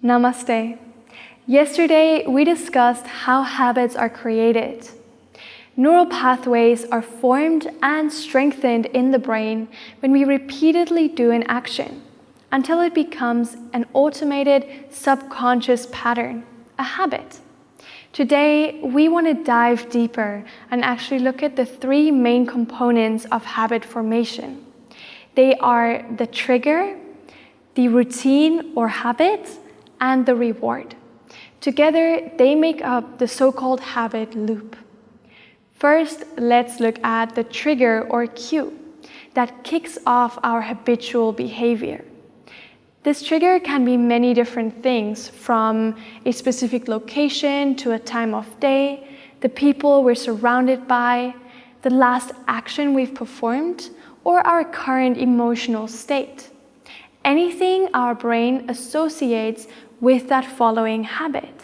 Namaste. Yesterday, we discussed how habits are created. Neural pathways are formed and strengthened in the brain when we repeatedly do an action until it becomes an automated subconscious pattern, a habit. Today, we want to dive deeper and actually look at the three main components of habit formation. They are the trigger, the routine or habit, and the reward. Together, they make up the so-called habit loop. First, let's look at the trigger or cue that kicks off our habitual behavior. This trigger can be many different things, from a specific location to a time of day, the people we're surrounded by, the last action we've performed, or our current emotional state. Anything our brain associates with that following habit.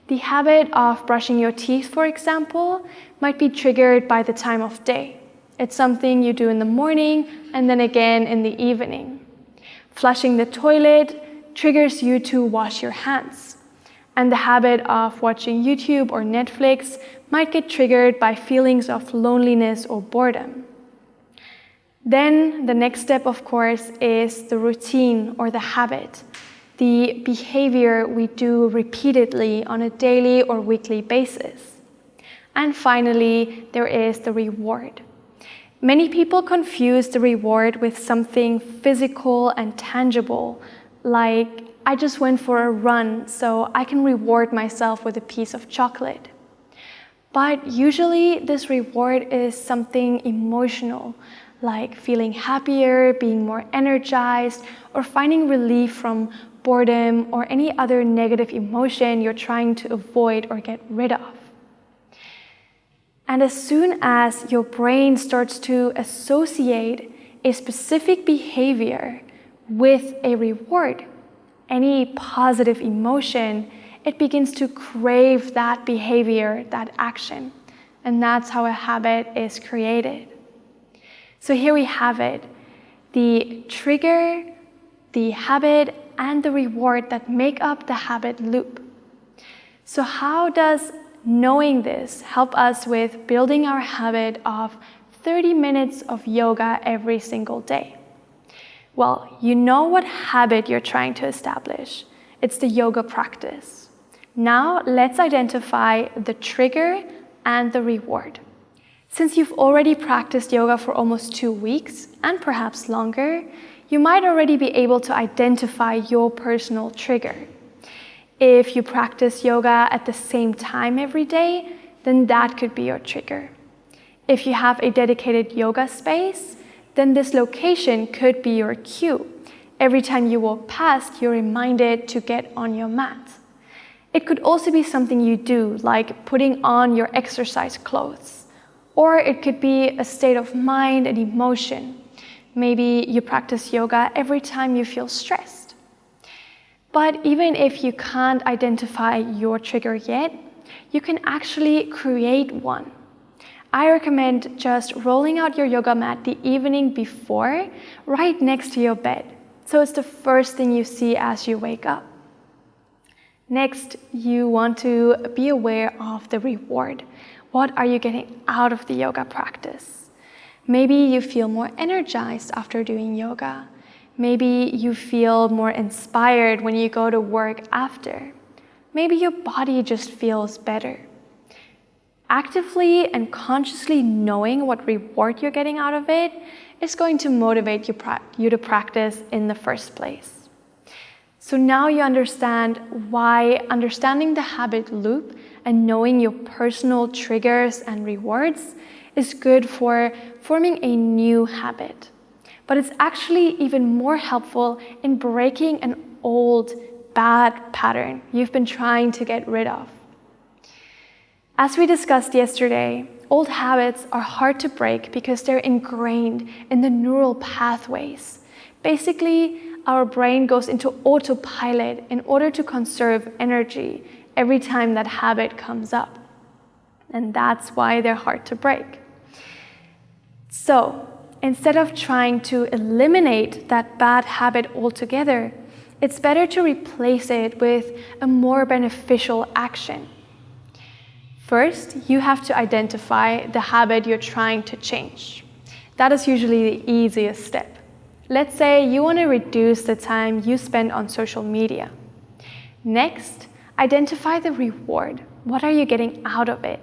The habit of brushing your teeth, for example, might be triggered by the time of day. It's something you do in the morning and then again in the evening. Flushing the toilet triggers you to wash your hands. And the habit of watching YouTube or Netflix might get triggered by feelings of loneliness or boredom. Then the next step, of course, is the routine or the habit, the behavior we do repeatedly on a daily or weekly basis. And finally, there is the reward. Many people confuse the reward with something physical and tangible, like I just went for a run, so I can reward myself with a piece of chocolate. But usually this reward is something emotional, like feeling happier, being more energized, or finding relief from boredom or any other negative emotion you're trying to avoid or get rid of. And as soon as your brain starts to associate a specific behavior with a reward, any positive emotion, it begins to crave that behavior, that action. And that's how a habit is created. So here we have it, the trigger, the habit, and the reward that make up the habit loop. So how does knowing this help us with building our habit of 30 minutes of yoga every single day? Well, you know what habit you're trying to establish. It's the yoga practice. Now let's identify the trigger and the reward. Since you've already practiced yoga for almost 2 weeks, and perhaps longer, you might already be able to identify your personal trigger. If you practice yoga at the same time every day, then that could be your trigger. If you have a dedicated yoga space, then this location could be your cue. Every time you walk past, you're reminded to get on your mat. It could also be something you do, like putting on your exercise clothes. Or it could be a state of mind and emotion. Maybe you practice yoga every time you feel stressed. But even if you can't identify your trigger yet, you can actually create one. I recommend just rolling out your yoga mat the evening before, right next to your bed. So it's the first thing you see as you wake up. Next, you want to be aware of the reward. What are you getting out of the yoga practice? Maybe you feel more energized after doing yoga. Maybe you feel more inspired when you go to work after. Maybe your body just feels better. Actively and consciously knowing what reward you're getting out of it is going to motivate you to practice in the first place. So now you understand why understanding the habit loop and knowing your personal triggers and rewards is good for forming a new habit. But it's actually even more helpful in breaking an old, bad pattern you've been trying to get rid of. As we discussed yesterday, old habits are hard to break because they're ingrained in the neural pathways. Basically, our brain goes into autopilot in order to conserve energy every time that habit comes up. And that's why they're hard to break. So, instead of trying to eliminate that bad habit altogether, it's better to replace it with a more beneficial action. First, you have to identify the habit you're trying to change. That is usually the easiest step. Let's say you want to reduce the time you spend on social media. Next, identify the reward. What are you getting out of it?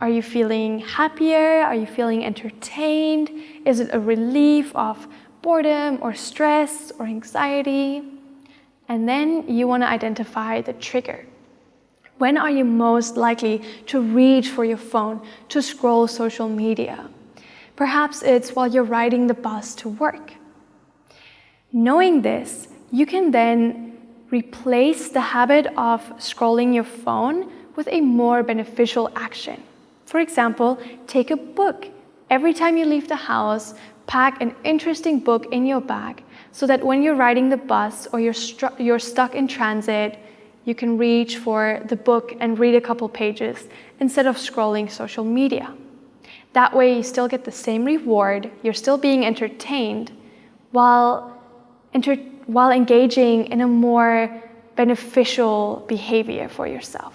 Are you feeling happier? Are you feeling entertained? Is it a relief of boredom or stress or anxiety? And then you want to identify the trigger. When are you most likely to reach for your phone, to scroll social media? Perhaps it's while you're riding the bus to work. Knowing this, you can then replace the habit of scrolling your phone with a more beneficial action. For example, take a book. Every time you leave the house, pack an interesting book in your bag so that when you're riding the bus or you're stuck in transit, you can reach for the book and read a couple pages instead of scrolling social media. That way you still get the same reward, you're still being entertained while engaging in a more beneficial behavior for yourself.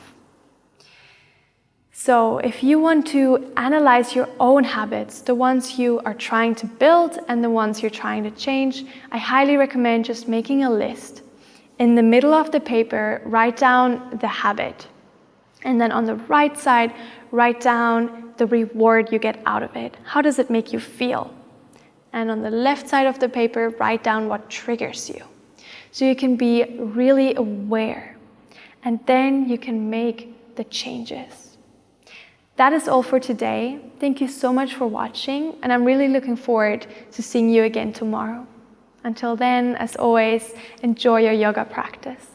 So if you want to analyze your own habits, the ones you are trying to build and the ones you're trying to change, I highly recommend just making a list. In the middle of the paper, write down the habit. And then on the right side, write down the reward you get out of it. How does it make you feel? And on the left side of the paper, write down what triggers you. So you can be really aware. And then you can make the changes. That is all for today. Thank you so much for watching, and I'm really looking forward to seeing you again tomorrow. Until then, as always, enjoy your yoga practice.